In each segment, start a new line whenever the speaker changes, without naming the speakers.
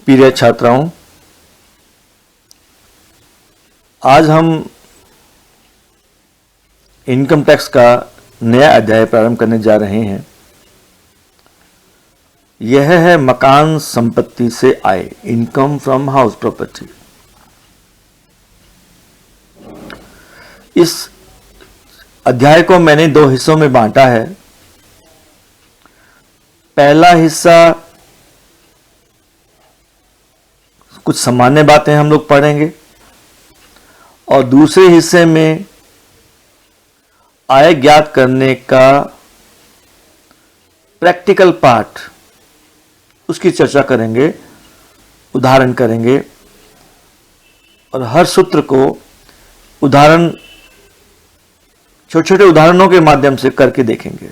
प्रिय छात्राओं, आज हम इनकम टैक्स का नया अध्याय प्रारंभ करने जा रहे हैं। यह है मकान संपत्ति से आय, इनकम फ्रॉम हाउस प्रॉपर्टी। इस अध्याय को मैंने दो हिस्सों में बांटा है। पहला हिस्सा कुछ सामान्य बातें हम लोग पढ़ेंगे और दूसरे हिस्से में आय ज्ञात करने का प्रैक्टिकल पार्ट, उसकी चर्चा करेंगे, उदाहरण करेंगे और हर सूत्र को उदाहरण, छोटे छोटे उदाहरणों के माध्यम से करके देखेंगे।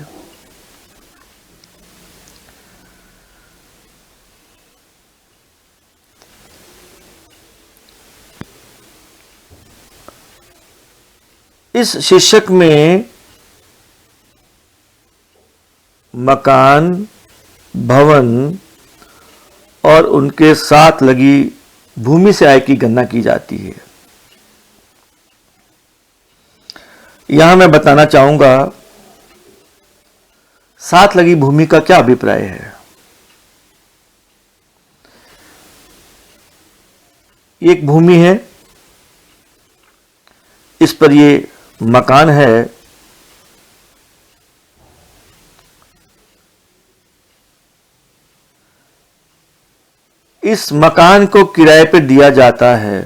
इस शीर्षक में मकान, भवन और उनके साथ लगी भूमि से आय की गणना की जाती है। यहां मैं बताना चाहूंगा साथ लगी भूमि का क्या अभिप्राय है। एक भूमि है, इस पर ये मकान है। इस मकान को किराए पे दिया जाता है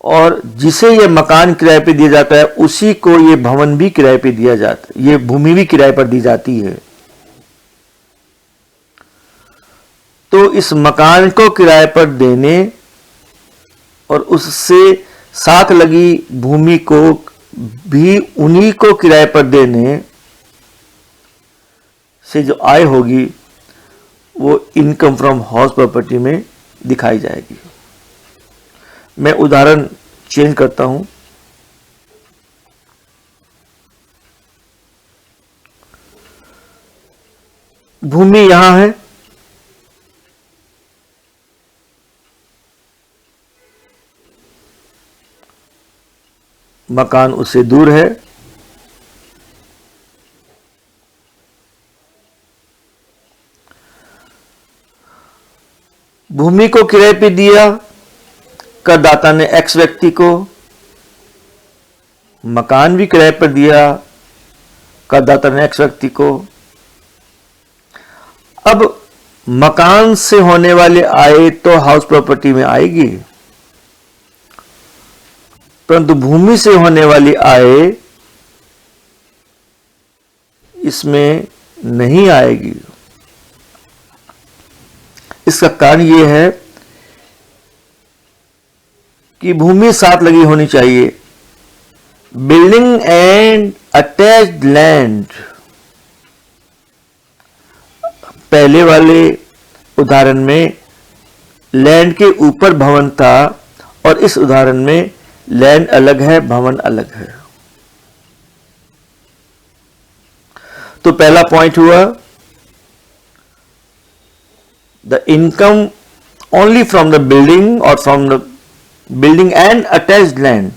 और जिसे ये मकान किराए पे दिया जाता है उसी को ये भवन भी किराए पे दिया जाता है, ये भूमि भी किराए पर दी जाती है। तो इस मकान को किराए पर देने और उससे साथ लगी भूमि को भी उन्हीं को किराए पर देने से जो आय होगी वो इनकम फ्रॉम हाउस प्रॉपर्टी में दिखाई जाएगी। मैं उदाहरण चेंज करता हूं। भूमि यहां है, मकान उससे दूर है। भूमि को किराए पे दिया करदाता ने एक्स व्यक्ति को, मकान भी किराए पर दिया करदाता ने एक्स व्यक्ति को। अब मकान से होने वाली आय तो हाउस प्रॉपर्टी में आएगी, परंतु भूमि से होने वाली आय इसमें नहीं आएगी। इसका कारण यह है कि भूमि साथ लगी होनी चाहिए। बिल्डिंग एंड अटैच्ड लैंड, पहले वाले उदाहरण में लैंड के ऊपर भवन था और इस उदाहरण में लैंड अलग है, भवन अलग है। तो पहला पॉइंट हुआ the income only from the building और from the building and attached land,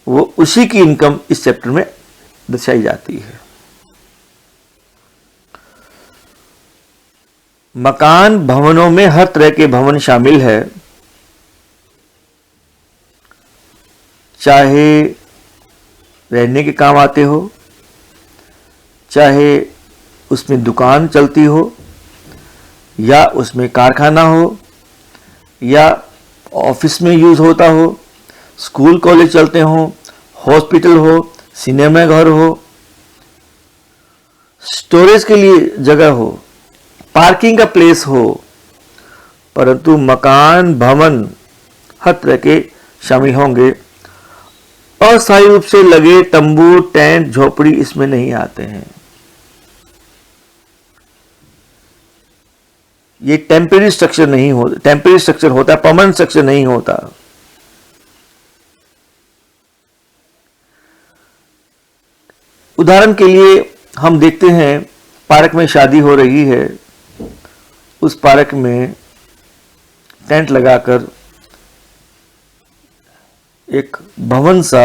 वो उसी की इनकम इस चैप्टर में दर्शाई जाती है। मकान भवनों में हर तरह के भवन शामिल है, चाहे रहने के काम आते हो, चाहे उसमें दुकान चलती हो, या उसमें कारखाना हो, या ऑफिस में यूज होता हो, स्कूल कॉलेज चलते हो, हॉस्पिटल हो, सिनेमा घर हो, स्टोरेज के लिए जगह हो, पार्किंग का प्लेस हो, परंतु मकान, भवन हर तरह के शामिल होंगे। अस्थायी रूप से लगे तंबू, टेंट, झोपड़ी इसमें नहीं आते हैं। ये टेम्परेरी स्ट्रक्चर नहीं होता, टेम्परेरी स्ट्रक्चर होता है, परमानेंट स्ट्रक्चर नहीं होता। उदाहरण के लिए हम देखते हैं पार्क में शादी हो रही है, उस पार्क में टेंट लगाकर एक भवन सा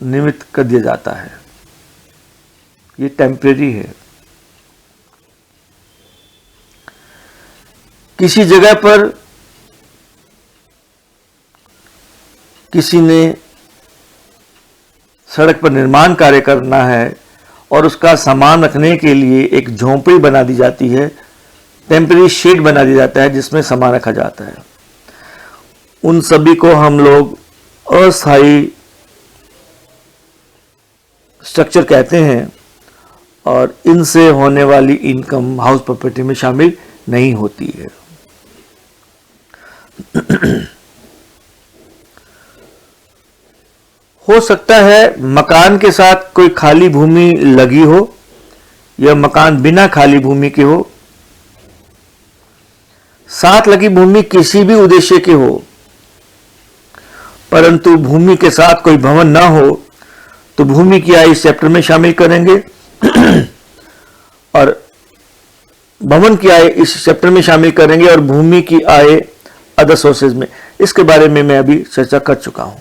निर्मित कर दिया जाता है। ये टेम्परेरी है। किसी जगह पर किसी ने सड़क पर निर्माण कार्य करना है और उसका सामान रखने के लिए एक झोंपड़ी बना दी जाती है, टेम्परेरी शेड बना दिया जाता है जिसमें सामान रखा जाता है। उन सभी को हम लोग अस्थायी स्ट्रक्चर कहते हैं और इनसे होने वाली इनकम हाउस प्रॉपर्टी में शामिल नहीं होती है। हो सकता है मकान के साथ कोई खाली भूमि लगी हो या मकान बिना खाली भूमि के हो। साथ लगी भूमि किसी भी उद्देश्य के हो, परंतु भूमि के साथ कोई भवन ना हो तो भूमि की आय इस चैप्टर में शामिल करेंगे और भवन की आय इस चैप्टर में शामिल करेंगे और भूमि की आय अदर सोर्सेज में। इसके बारे में मैं अभी चर्चा कर चुका हूं।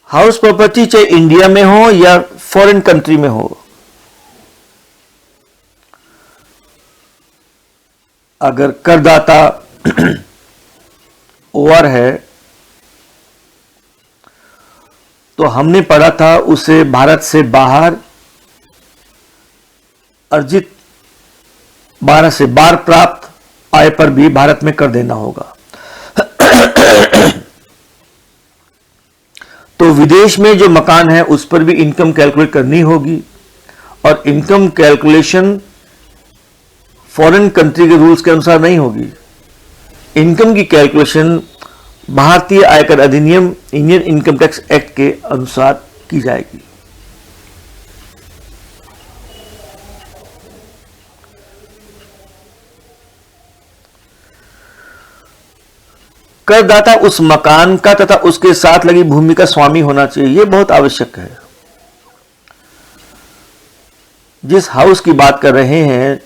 हाउस प्रॉपर्टी चाहे इंडिया में हो या फॉरेन कंट्री में हो, अगर करदाता ओवर है तो हमने पढ़ा था उसे भारत से बाहर अर्जित 12 से बार प्राप्त आय पर भी भारत में कर देना होगा। तो विदेश में जो मकान है उस पर भी इनकम कैलकुलेट करनी होगी और इनकम कैलकुलेशन फॉरेन कंट्री के रूल्स के अनुसार नहीं होगी। इनकम की कैलकुलेशन भारतीय आयकर अधिनियम इंडियन इनकम टैक्स एक्ट के अनुसार की जाएगी। करदाता उस मकान का तथा उसके साथ लगी भूमि का स्वामी होना चाहिए। यह बहुत आवश्यक है। जिस हाउस की बात कर रहे हैं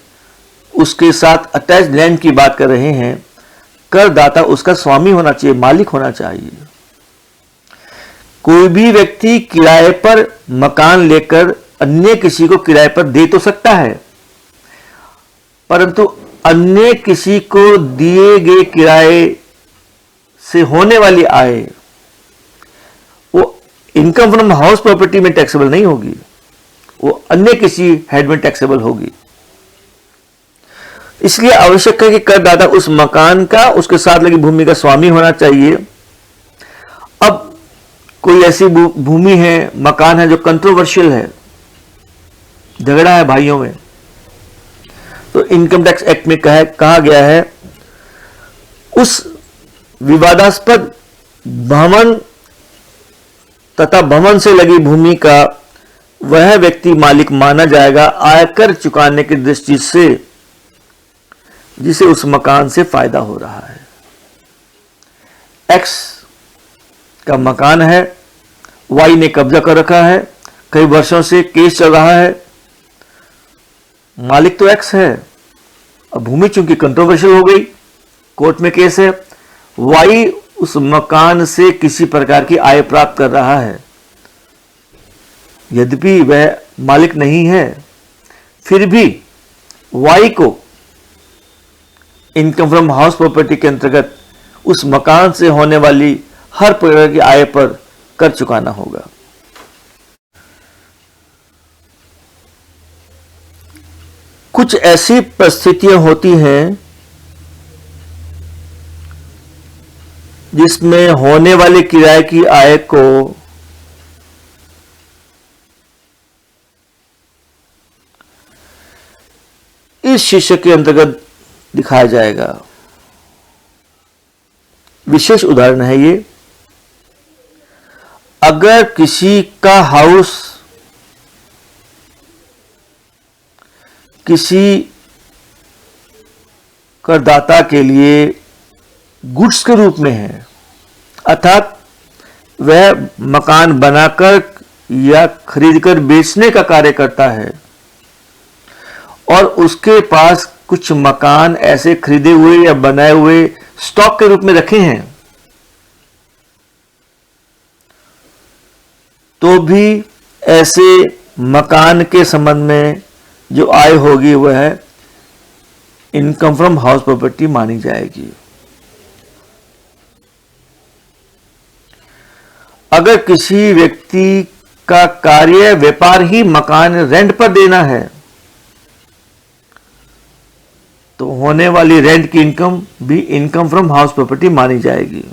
उसके साथ अटैच लैंड की बात कर रहे हैं, करदाता उसका स्वामी होना चाहिए, मालिक होना चाहिए। कोई भी व्यक्ति किराए पर मकान लेकर अन्य किसी को किराए पर दे तो सकता है, परंतु अन्य किसी को दिए गए किराए से होने वाली आय वो इनकम फ्रॉम हाउस प्रॉपर्टी में टैक्सेबल नहीं होगी, वो अन्य किसी हेड में टैक्सेबल होगी। इसलिए आवश्यक है कि करदाता उस मकान का उसके साथ लगी भूमि का स्वामी होना चाहिए। अब कोई ऐसी भूमि है, मकान है जो कंट्रोवर्शियल है, झगड़ा है भाइयों में, तो इनकम टैक्स एक्ट में कहा गया है उस विवादास्पद भवन तथा भवन से लगी भूमि का वह व्यक्ति मालिक माना जाएगा आयकर चुकाने की दृष्टि से जिसे उस मकान से फायदा हो रहा है। एक्स का मकान है, वाई ने कब्जा कर रखा है, कई वर्षों से केस चल रहा है, मालिक तो एक्स है। अब भूमि चूंकि कंट्रोवर्शियल हो गई, कोर्ट में केस है, वाई उस मकान से किसी प्रकार की आय प्राप्त कर रहा है, यद्यपि वह मालिक नहीं है, फिर भी वाई को इनकम फ्रॉम हाउस प्रॉपर्टी के अंतर्गत उस मकान से होने वाली हर प्रकार की आय पर कर चुकाना होगा। कुछ ऐसी परिस्थितियां होती हैं जिसमें होने वाले किराए की आय को इस शीर्षक के अंतर्गत दिखाया जाएगा। विशेष उदाहरण है ये, अगर किसी का हाउस किसी करदाता के लिए गुड्स के रूप में है अर्थात वह मकान बनाकर या खरीदकर बेचने का कार्य करता है और उसके पास कुछ मकान ऐसे खरीदे हुए या बनाए हुए स्टॉक के रूप में रखे हैं, तो भी ऐसे मकान के संबंध में जो आय होगी वह इनकम फ्रॉम हाउस प्रॉपर्टी मानी जाएगी। अगर किसी व्यक्ति का कार्य व्यापार ही मकान रेंट पर देना है तो होने वाली रेंट की इनकम भी इनकम फ्रॉम हाउस प्रॉपर्टी मानी जाएगी।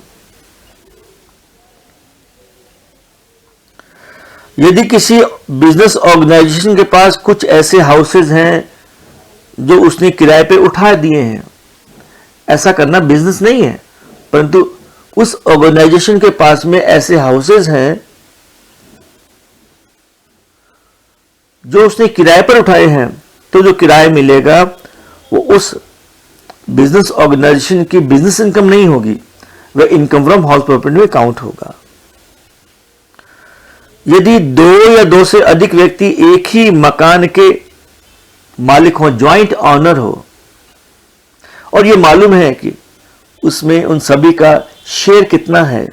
यदि किसी बिजनेस ऑर्गेनाइजेशन के पास कुछ ऐसे हाउसेज हैं जो उसने किराए पे उठा दिए हैं, ऐसा करना बिजनेस नहीं है, परंतु उस ऑर्गेनाइजेशन के पास में ऐसे हाउसेज हैं जो उसने किराए पर उठाए हैं, तो जो किराया मिलेगा वो उस बिजनेस ऑर्गेनाइजेशन की बिजनेस इनकम नहीं होगी, वह इनकम फ्रॉम हाउस प्रॉपर्टी में काउंट होगा। यदि दो या दो से अधिक व्यक्ति एक ही मकान के मालिक हो, ज्वाइंट ऑनर हो, और यह मालूम है कि उसमें उन सभी का शेयर कितना है,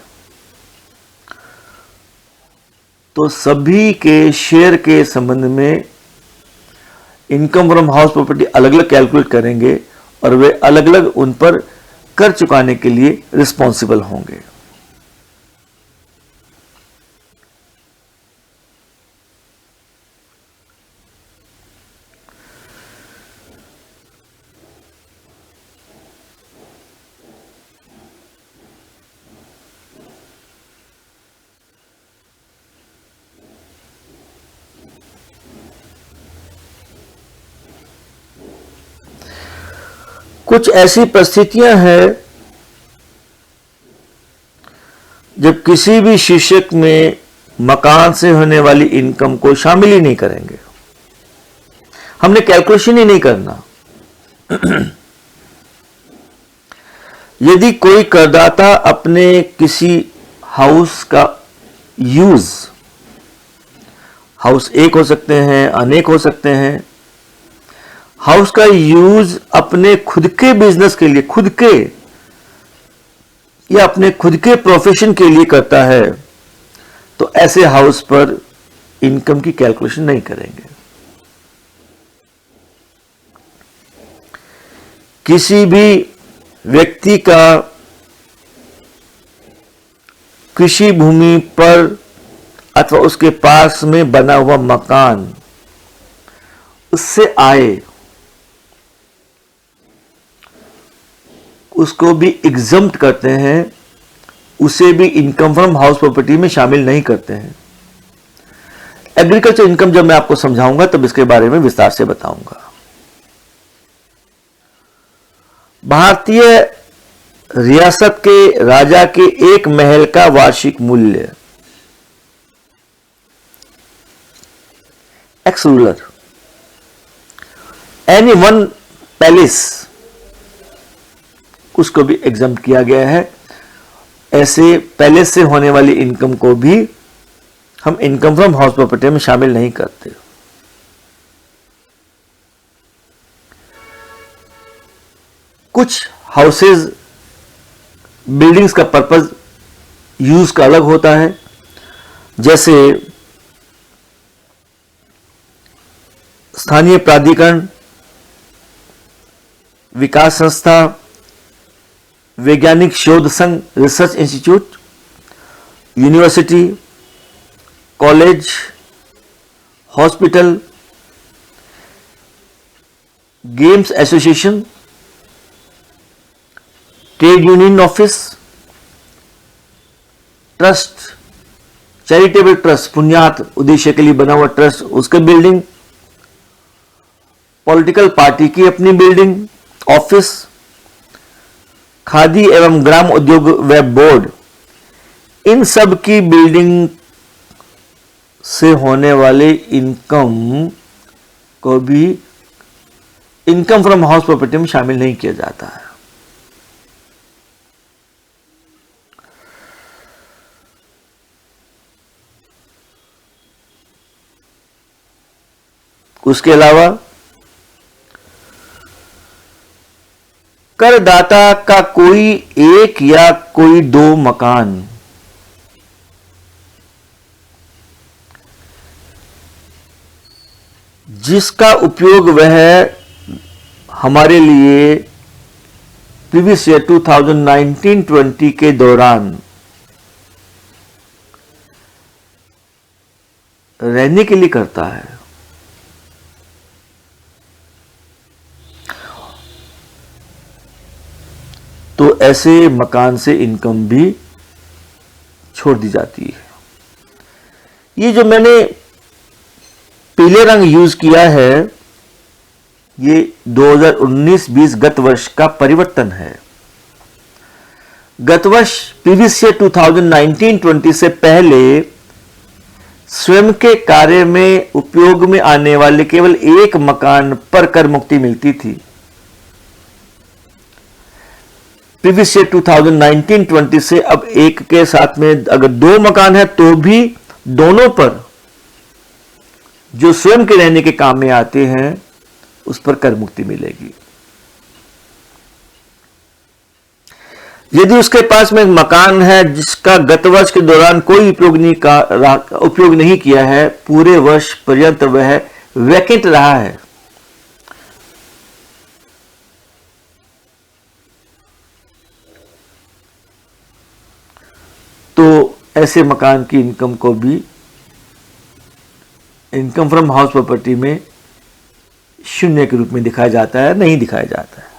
तो सभी के शेयर के संबंध में इनकम फ्रॉम हाउस प्रॉपर्टी अलग अलग कैलकुलेट करेंगे और वे अलग अलग उन पर कर चुकाने के लिए रिस्पॉन्सिबल होंगे। कुछ ऐसी परिस्थितियां हैं जब किसी भी शीर्षक में मकान से होने वाली इनकम को शामिल ही नहीं करेंगे, हमने कैलकुलेशन ही नहीं करना। यदि कोई करदाता अपने किसी हाउस का यूज, हाउस एक हो सकते हैं, अनेक हो सकते हैं, हाउस का यूज अपने खुद के बिजनेस के लिए, खुद के या अपने खुद के प्रोफेशन के लिए करता है, तो ऐसे हाउस पर इनकम की कैलकुलेशन नहीं करेंगे। किसी भी व्यक्ति का कृषि भूमि पर अथवा उसके पास में बना हुआ मकान, उससे आए, उसको भी एग्जम्प्ट करते हैं, उसे भी इनकम फ्रॉम हाउस प्रॉपर्टी में शामिल नहीं करते हैं। एग्रीकल्चर इनकम जब मैं आपको समझाऊंगा तब इसके बारे में विस्तार से बताऊंगा। भारतीय रियासत के राजा के एक महल का वार्षिक मूल्य, x ruler, any one palace, उसको भी एग्जाम्प्ट किया गया है। ऐसे पैलेस से होने वाली इनकम को भी हम इनकम फ्रॉम हाउस प्रॉपर्टी में शामिल नहीं करते। कुछ हाउसेज, बिल्डिंग्स का पर्पस, यूज का अलग होता है, जैसे स्थानीय प्राधिकरण, विकास संस्था, वैज्ञानिक शोध संघ, research institute, university, college, hospital, games association, trade union office, trust, charitable trust, पुण्यार्थ उद्देश्य के लिए बना हुआ ट्रस्ट, उसके बिल्डिंग, पॉलिटिकल पार्टी की अपनी बिल्डिंग, ऑफिस, खादी एवं ग्राम उद्योग व बोर्ड, इन सब की बिल्डिंग से होने वाले इनकम को भी इनकम फ्रॉम हाउस प्रॉपर्टी में शामिल नहीं किया जाता है। उसके अलावा करदाता का कोई एक या कोई दो मकान जिसका उपयोग वह हमारे लिए प्रीवियस ईयर 2019-20 के दौरान रहने के लिए करता है, तो ऐसे मकान से इनकम भी छोड़ दी जाती है। ये जो मैंने पीले रंग यूज किया है, ये 2019-20 गत वर्ष का परिवर्तन है। गत वर्ष प्रीवियस ईयर 2019-20 से पहले स्वयं के कार्य में उपयोग में आने वाले केवल एक मकान पर कर मुक्ति मिलती थी। प्रीवियस ईयर 2019-20 से अब एक के साथ में अगर दो मकान है तो भी दोनों पर जो स्वयं के रहने के काम में आते हैं उस पर कर मुक्ति मिलेगी। यदि उसके पास में एक मकान है जिसका गत वर्ष के दौरान कोई उपयोग नहीं किया है, पूरे वर्ष पर्यंत वह वैकेंट रहा है, तो ऐसे मकान की इनकम को भी इनकम फ्रॉम हाउस प्रॉपर्टी में शून्य के रूप में दिखाया जाता है, नहीं दिखाया जाता है।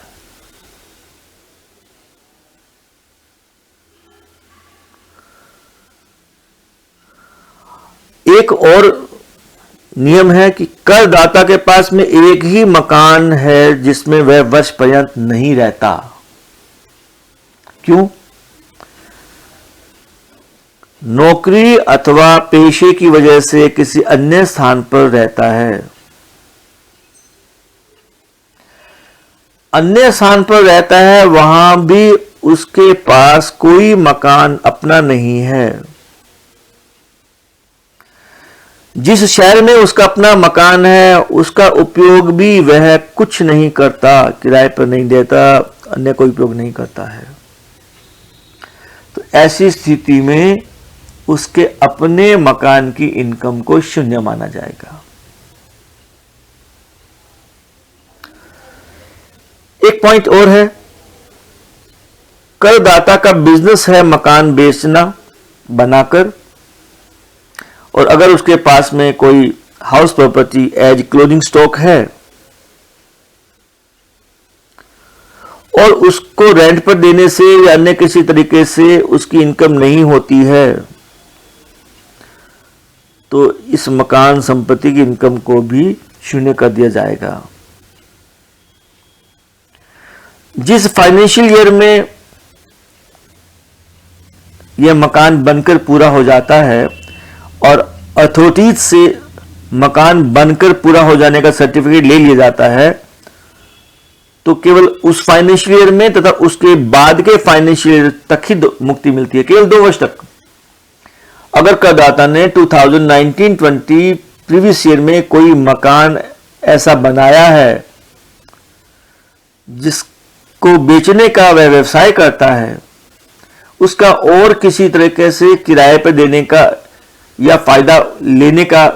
एक और नियम है कि करदाता के पास में एक ही मकान है जिसमें वह वर्ष पर्यंत नहीं रहता। क्यों? नौकरी अथवा पेशे की वजह से किसी अन्य स्थान पर रहता है। अन्य स्थान पर रहता है, वहां भी उसके पास कोई मकान अपना नहीं है। जिस शहर में उसका अपना मकान है उसका उपयोग भी वह कुछ नहीं करता, किराए पर नहीं देता, अन्य कोई उपयोग नहीं करता है। तो ऐसी स्थिति में उसके अपने मकान की इनकम को शून्य माना जाएगा। एक पॉइंट और है, करदाता का बिजनेस है मकान बेचना बनाकर, और अगर उसके पास में कोई house property as closing stock है और उसको रेंट पर देने से या अन्य किसी तरीके से उसकी इनकम नहीं होती है, तो इस मकान संपत्ति की इनकम को भी शून्य कर दिया जाएगा। जिस फाइनेंशियल ईयर में यह मकान बनकर पूरा हो जाता है और अथॉरिटीज से मकान बनकर पूरा हो जाने का सर्टिफिकेट ले लिया जाता है, तो केवल उस फाइनेंशियल ईयर में तथा उसके बाद के फाइनेंशियल ईयर तक ही मुक्ति मिलती है, केवल 2 वर्ष तक। अगर करदाता ने 2019-20 प्रीवियस ईयर में कोई मकान ऐसा बनाया है जिसको बेचने का वह व्यवसाय करता है, उसका और किसी तरीके से किराए पर देने का या फायदा लेने का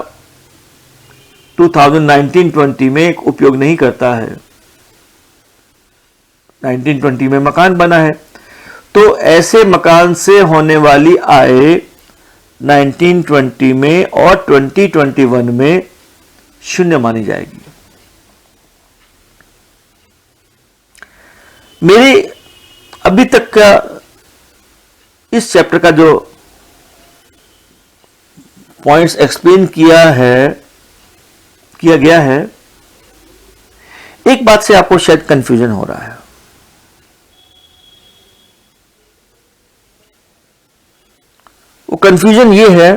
2019-20 में उपयोग नहीं करता है, 1920 में मकान बना है, तो ऐसे मकान से होने वाली आय 1920 में और 2021 में शून्य मानी जाएगी। मेरे अभी तक का इस चैप्टर का जो पॉइंट्स एक्सप्लेन किया गया है, एक बात से आपको शायद कंफ्यूजन हो रहा है। वो कंफ्यूजन ये है,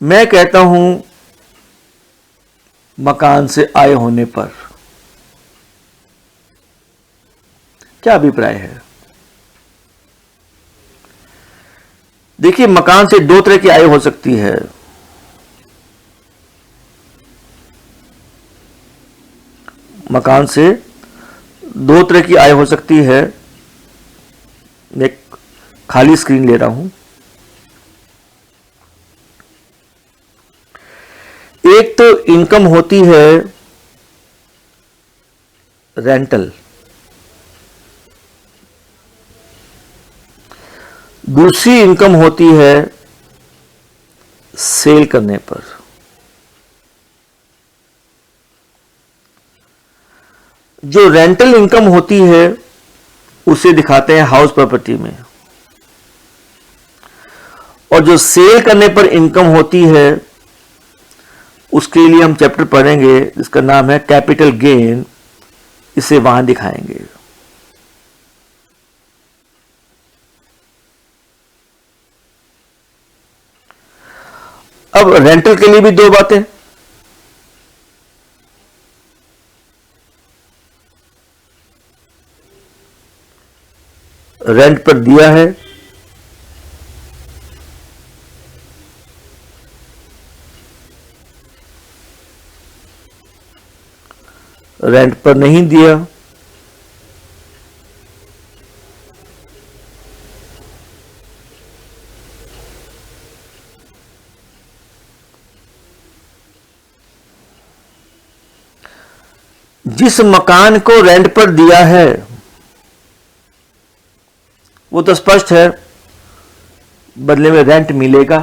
मैं कहता हूं मकान से आय होने पर क्या अभिप्राय है? देखिए, मकान से 2 तरह की आय हो सकती है। मकान से दो तरह की आय हो सकती है। मैं एक खाली स्क्रीन ले रहा हूं। एक तो इनकम होती है रेंटल, दूसरी इनकम होती है सेल करने पर। जो रेंटल इनकम होती है उसे दिखाते हैं हाउस प्रॉपर्टी में, और जो सेल करने पर इनकम होती है उसके लिए हम चैप्टर पढ़ेंगे जिसका नाम है कैपिटल गेन, इसे वहां दिखाएंगे। अब रेंटल के लिए भी दो बातें। रेंट पर दिया है, रेंट पर नहीं दिया। जिस मकान को रेंट पर दिया है वो तो स्पष्ट है, बदले में रेंट मिलेगा।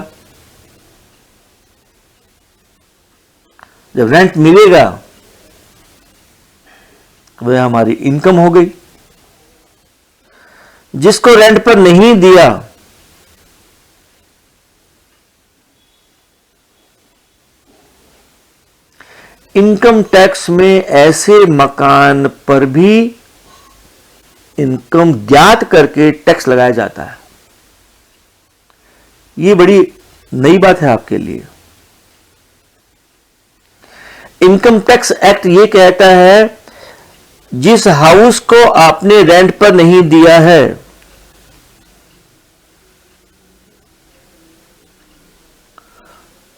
जब रेंट मिलेगा वह हमारी इनकम हो गई। जिसको रेंट पर नहीं दिया इनकम टैक्स में ऐसे मकान पर भी इनकम ज्ञात करके टैक्स लगाया जाता है। यह बड़ी नई बात है आपके लिए। इनकम टैक्स एक्ट यह कहता है जिस हाउस को आपने रेंट पर नहीं दिया है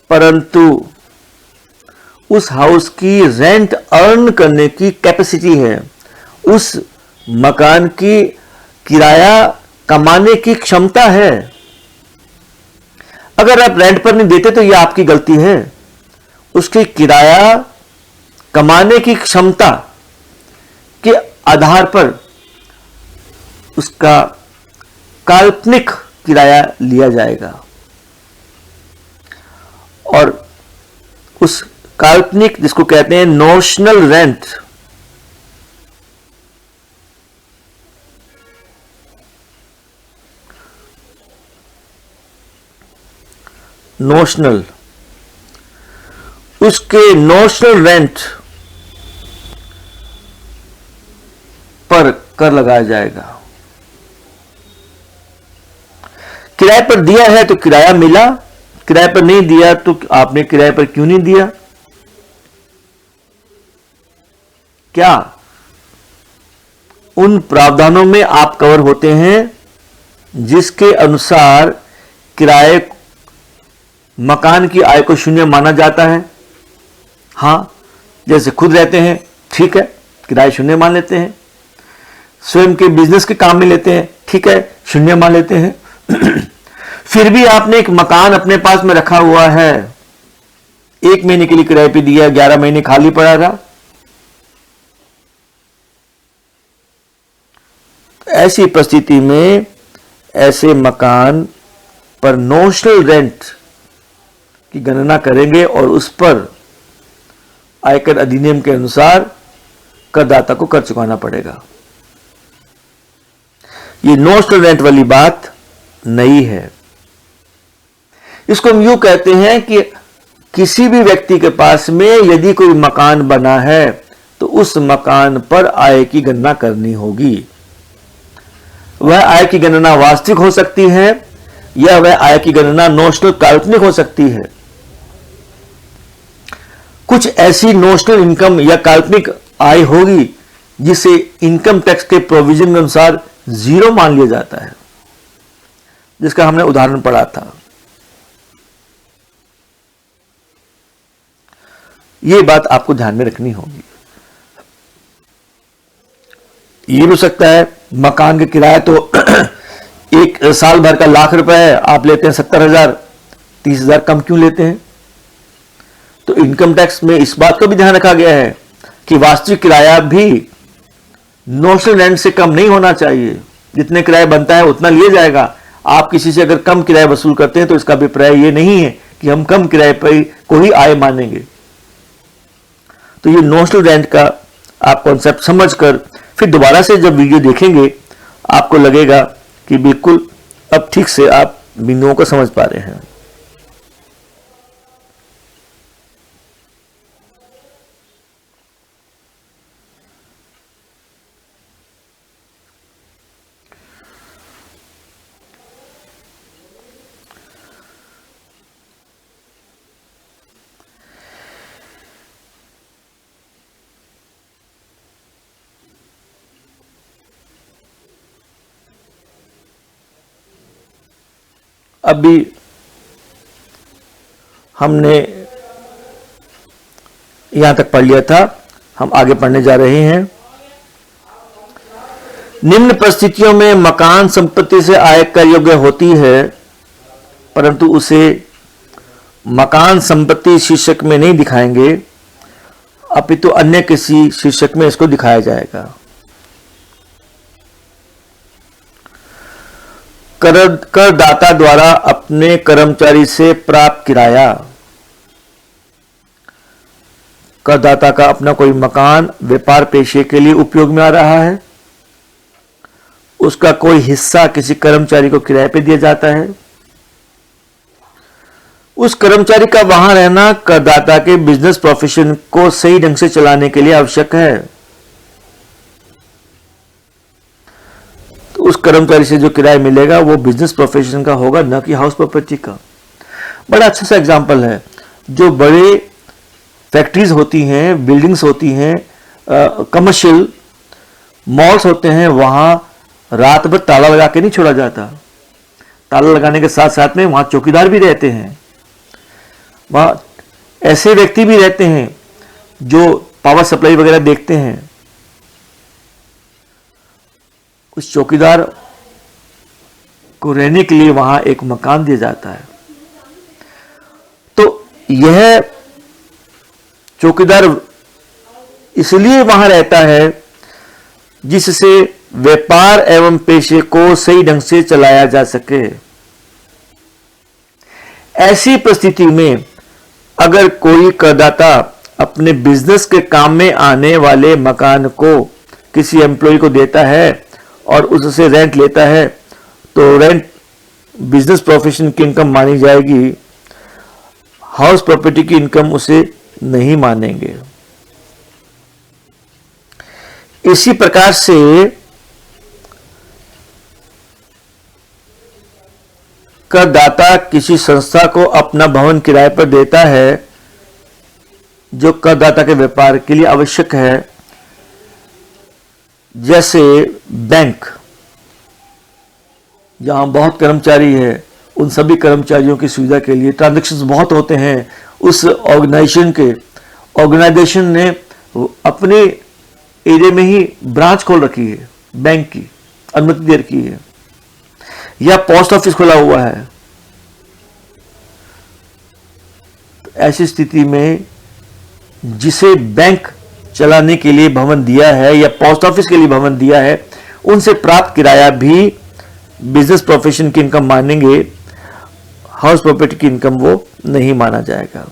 परंतु उस हाउस की रेंट अर्न करने की कैपेसिटी है, उस मकान की किराया कमाने की क्षमता है। अगर आप रेंट पर नहीं देते तो यह आपकी गलती है। उसकी किराया कमाने की क्षमता के आधार पर उसका काल्पनिक किराया लिया जाएगा और उस काल्पनिक, जिसको कहते हैं नोशनल रेंट, नोशनल, उसके नोशनल रेंट पर कर लगाया जाएगा। किराए पर दिया है तो किराया मिला, किराए पर नहीं दिया तो आपने किराए पर क्यों नहीं दिया? क्या उन प्रावधानों में आप कवर होते हैं जिसके अनुसार किराए मकान की आय को शून्य माना जाता है? हां, जैसे खुद रहते हैं, ठीक है, किराए शून्य मान लेते हैं। स्वयं के बिजनेस के काम में लेते हैं, ठीक है, शून्य मान लेते हैं। फिर भी आपने एक मकान अपने पास में रखा हुआ है, 1 महीने के लिए किराए पे दिया, 11 महीने खाली पड़ा रहा। ऐसी परिस्थिति में ऐसे मकान पर नोशनल रेंट की गणना करेंगे और उस पर आयकर अधिनियम के अनुसार करदाता को कर चुकाना पड़ेगा। ये नोशनल रेंट वाली बात नई है। इसको हम यूं कहते हैं कि किसी भी व्यक्ति के पास में यदि कोई मकान बना है तो उस मकान पर आय की गणना करनी होगी। वह आय की गणना वास्तविक हो सकती है या वह आय की गणना नोशनल काल्पनिक हो सकती है। कुछ ऐसी नोशनल इनकम या काल्पनिक आय होगी जिसे इनकम टैक्स के प्रोविजन के अनुसार जीरो मान लिया जाता है, जिसका हमने उदाहरण पढ़ा था। यह बात आपको ध्यान में रखनी होगी। ये भी हो सकता है मकान का किराया तो एक साल भर का लाख रुपए है, आप लेते हैं 70,000, 30,000 कम क्यों लेते हैं? तो इनकम टैक्स में इस बात का भी ध्यान रखा गया है कि वास्तविक किराया भी नोशनल रेंट से कम नहीं होना चाहिए। जितने किराया बनता है उतना लिया जाएगा। आप किसी से अगर कम किराया वसूल करते हैं तो इसका अभिप्राय ये नहीं है कि हम कम किराए पर को ही आय मानेंगे। तो ये नोशनल रेंट का आप कॉन्सेप्ट समझकर फिर दोबारा से जब वीडियो देखेंगे आपको लगेगा कि बिल्कुल अब ठीक से आप बिंदुओं को समझ पा रहे हैं। अभी हमने यहां तक पढ़ लिया था, हम आगे पढ़ने जा रहे हैं। निम्न परिस्थितियों में मकान संपत्ति से आय कर योग्य होती है, परंतु उसे मकान संपत्ति शीर्षक में नहीं दिखाएंगे, अपितु अन्य किसी शीर्षक में इसको दिखाया जाएगा। करदाता द्वारा अपने कर्मचारी से प्राप्त किराया। करदाता का अपना कोई मकान व्यापार पेशे के लिए उपयोग में आ रहा है, उसका कोई हिस्सा किसी कर्मचारी को किराए पे दिया जाता है। उस कर्मचारी का वहां रहना करदाता के बिजनेस प्रोफेशन को सही ढंग से चलाने के लिए आवश्यक है। उस कर्मचारी से जो किराया मिलेगा वो बिजनेस प्रोफेशन का होगा, न कि हाउस प्रॉपर्टी का। बड़ा अच्छा सा एग्जांपल है। जो बड़े फैक्ट्रीज होती हैं, बिल्डिंग्स होती हैं, कमर्शियल मॉल्स होते हैं, वहां रात भर ताला लगा के नहीं छोड़ा जाता। ताला लगाने के साथ साथ में वहां चौकीदार भी रहते हैं, वहां ऐसे व्यक्ति भी रहते हैं जो पावर सप्लाई वगैरह देखते हैं। उस चौकीदार को रहने के लिए वहां एक मकान दिया जाता है। तो यह चौकीदार इसलिए वहां रहता है जिससे व्यापार एवं पेशे को सही ढंग से चलाया जा सके। ऐसी परिस्थिति में अगर कोई करदाता अपने बिजनेस के काम में आने वाले मकान को किसी एम्प्लॉय को देता है और उससे रेंट लेता है, तो रेंट बिजनेस प्रोफेशन की इनकम मानी जाएगी, हाउस प्रॉपर्टी की इनकम उसे नहीं मानेंगे। इसी प्रकार से करदाता किसी संस्था को अपना भवन किराए पर देता है जो करदाता के व्यापार के लिए आवश्यक है, जैसे बैंक, जहां बहुत कर्मचारी है, उन सभी कर्मचारियों की सुविधा के लिए ट्रांजैक्शंस बहुत होते हैं। उस ऑर्गेनाइजेशन ने अपने एरिया में ही ब्रांच खोल रखी है, बैंक की अनुमति दे रखी है, या पोस्ट ऑफिस खुला हुआ है। तो ऐसी स्थिति में जिसे बैंक चलाने के लिए भवन दिया है या पोस्ट ऑफिस के लिए भवन दिया है, उनसे प्राप्त किराया भी बिजनेस प्रोफेशन की इनकम मानेंगे, हाउस प्रॉपर्टी की इनकम वो नहीं माना जाएगा।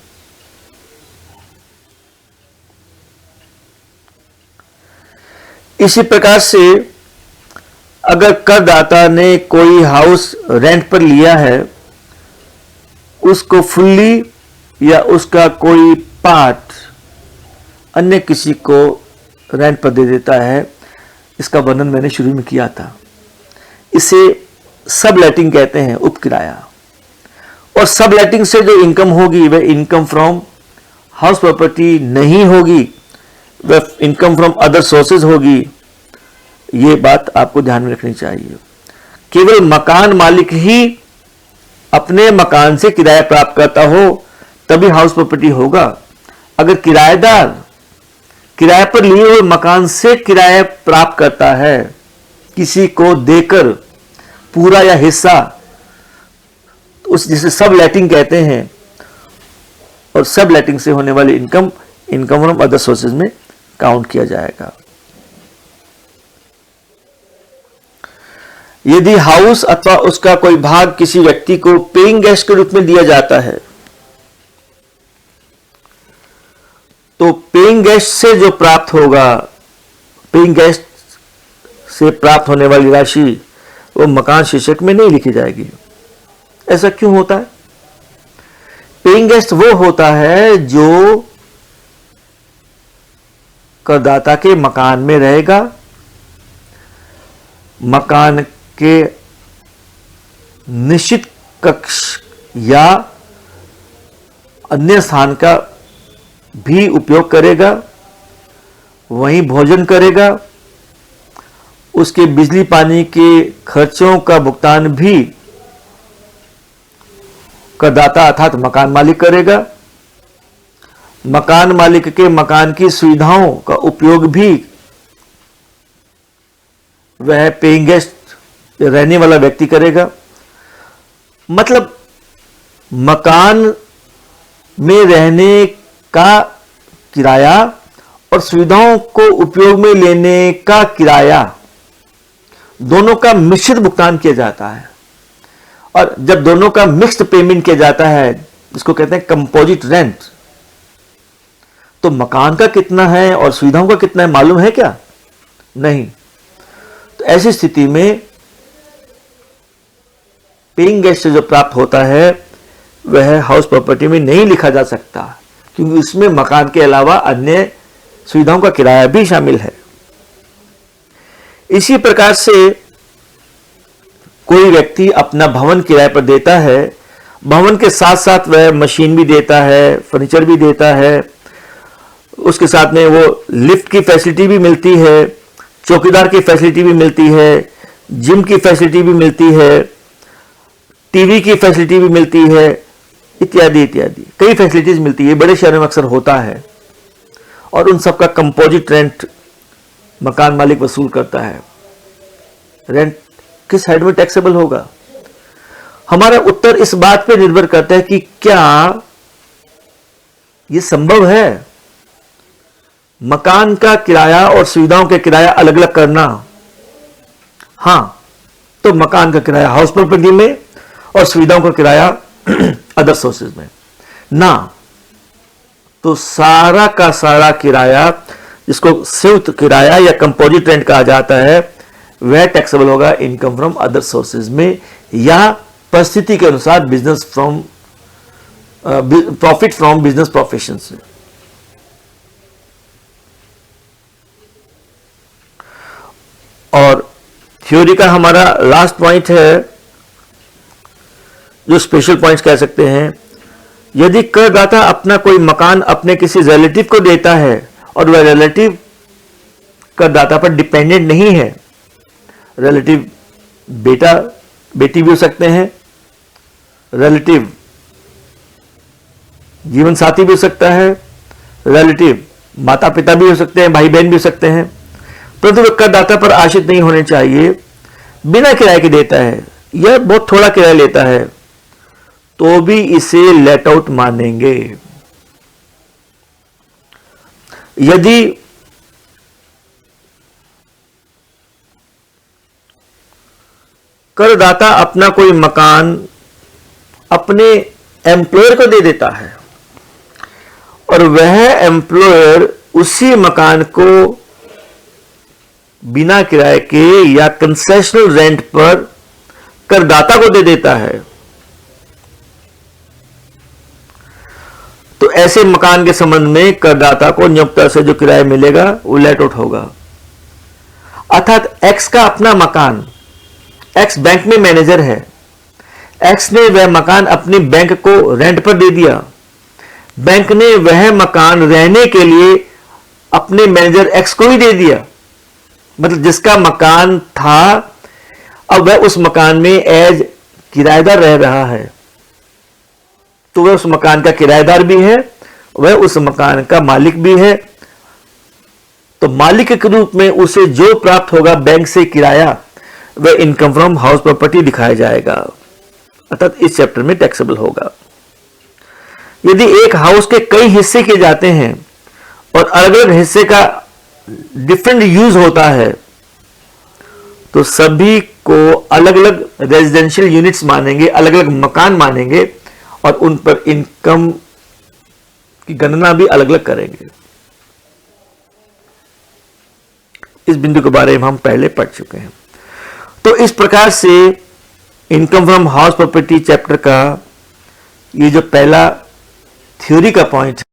इसी प्रकार से अगर करदाता ने कोई हाउस रेंट पर लिया है, उसको फुल्ली या उसका कोई पार्ट अन्य किसी को रेंट पर दे देता है, इसका वर्णन मैंने शुरू में किया था। इसे सबलेटिंग कहते हैं, उपकिराया। और सबलेटिंग से जो इनकम होगी वह इनकम फ्रॉम हाउस प्रॉपर्टी नहीं होगी, वह इनकम फ्रॉम अदर सोर्सेज होगी। ये बात आपको ध्यान में रखनी चाहिए। केवल मकान मालिक ही अपने मकान से किराया प्राप्त करता हो तभी हाउस प्रॉपर्टी होगा। अगर किराएदार किराए पर लिए हुए मकान से किराया प्राप्त करता है किसी को देकर, पूरा या हिस्सा, उस जिसे सब लेटिंग कहते हैं, और सब लेटिंग से होने वाली इनकम फ्रॉम अदर सोर्सेज में काउंट किया जाएगा। यदि हाउस अथवा उसका कोई भाग किसी व्यक्ति को पेइंग गेस्ट के रूप में दिया जाता है, तो पेइंग गेस्ट से जो प्राप्त होगा, पेइंग गेस्ट से प्राप्त होने वाली राशि वो मकान शीर्षक में नहीं लिखी जाएगी। ऐसा क्यों होता है? पेइंग गेस्ट वो होता है जो करदाता के मकान में रहेगा, मकान के निश्चित कक्ष या अन्य स्थान का भी उपयोग करेगा, वहीं भोजन करेगा, उसके बिजली पानी के खर्चों का भुगतान भी करदाता अर्थात मकान मालिक करेगा, मकान मालिक के मकान की सुविधाओं का उपयोग भी वह पेइंग गेस्ट रहने वाला व्यक्ति करेगा। मतलब मकान में रहने का किराया और सुविधाओं को उपयोग में लेने का किराया, दोनों का मिश्रित भुगतान किया जाता है। और जब दोनों का मिक्स्ड पेमेंट किया जाता है, जिसको कहते हैं कंपोजिट रेंट, तो मकान का कितना है और सुविधाओं का कितना है मालूम है क्या? नहीं। तो ऐसी स्थिति में पेइंग गेस्ट से जो प्राप्त होता है वह हाउस प्रॉपर्टी में नहीं लिखा जा सकता, क्योंकि उसमें मकान के अलावा अन्य सुविधाओं का किराया भी शामिल है। इसी प्रकार से कोई व्यक्ति अपना भवन किराए पर देता है, भवन के साथ साथ वह मशीन भी देता है, फर्नीचर भी देता है, उसके साथ में वो लिफ्ट की फैसिलिटी भी मिलती है, चौकीदार की फैसिलिटी भी मिलती है, जिम की फैसिलिटी भी मिलती है, टीवी की फैसिलिटी भी मिलती है, इत्यादि इत्यादि कई फैसिलिटीज मिलती है। बड़े शहरों में अक्सर होता है, और उन सब का कंपोजिट रेंट मकान मालिक वसूल करता है। रेंट किस हेड में टैक्सेबल होगा? हमारा उत्तर इस बात पर निर्भर करता है कि क्या यह संभव है मकान का किराया और सुविधाओं के किराया अलग अलग करना। हां, तो मकान का किराया हाउस प्रॉपर्टी में और सुविधाओं का किराया अदर सोर्सेज में ना, तो सारा का सारा किराया, जिसको संयुक्त किराया या कंपोजिट रेंट कहा जाता है, वह टैक्सेबल होगा इनकम फ्रॉम अदर सोर्सेज में, या परिस्थिति के अनुसार business from profit from business profession से। और थ्योरी का हमारा लास्ट पॉइंट है, जो स्पेशल पॉइंट्स कह सकते हैं। यदि करदाता अपना कोई मकान अपने किसी रिलेटिव को देता है और वह रिलेटिव करदाता पर डिपेंडेंट नहीं है, रिलेटिव बेटा बेटी भी हो सकते हैं, रिलेटिव जीवन साथी भी हो सकता है, रिलेटिव माता पिता भी हो सकते हैं, भाई बहन भी हो सकते हैं, परंतु करदाता पर आश्रित नहीं होने चाहिए, बिना किराए के देता है, यह बहुत थोड़ा किराया लेता है, तो भी इसे लेट आउट मानेंगे। यदि करदाता अपना कोई मकान अपने एम्प्लॉयर को दे देता है और वह एम्प्लॉयर उसी मकान को बिना किराए के या कंसेशनल रेंट पर करदाता को दे देता है, तो ऐसे मकान के संबंध में करदाता को नियोक्ता से जो किराया मिलेगा वो लेट आउट होगा। अर्थात एक्स का अपना मकान, एक्स बैंक में मैनेजर है, एक्स ने वह मकान अपने बैंक को रेंट पर दे दिया, बैंक ने वह मकान रहने के लिए अपने मैनेजर एक्स को ही दे दिया, मतलब जिसका मकान था अब वह उस मकान में एज किराएदार रह रहा है, तो वह उस मकान का किराएदार भी है, वह उस मकान का मालिक भी है, तो मालिक के रूप में उसे जो प्राप्त होगा बैंक से किराया, वह इनकम फ्रॉम हाउस प्रॉपर्टी दिखाया जाएगा, अर्थात इस चैप्टर में टैक्सेबल होगा। यदि एक हाउस के कई हिस्से किए जाते हैं और अलग अलग हिस्से का डिफरेंट यूज होता है, तो सभी को अलग अलग रेजिडेंशियल यूनिट्स मानेंगे, अलग अलग मकान मानेंगे और उन पर इनकम की गणना भी अलग अलग करेंगे। इस बिंदु के बारे में हम पहले पढ़ चुके हैं। तो इस प्रकार से income from house property chapter का ये जो पहला थ्योरी का पॉइंट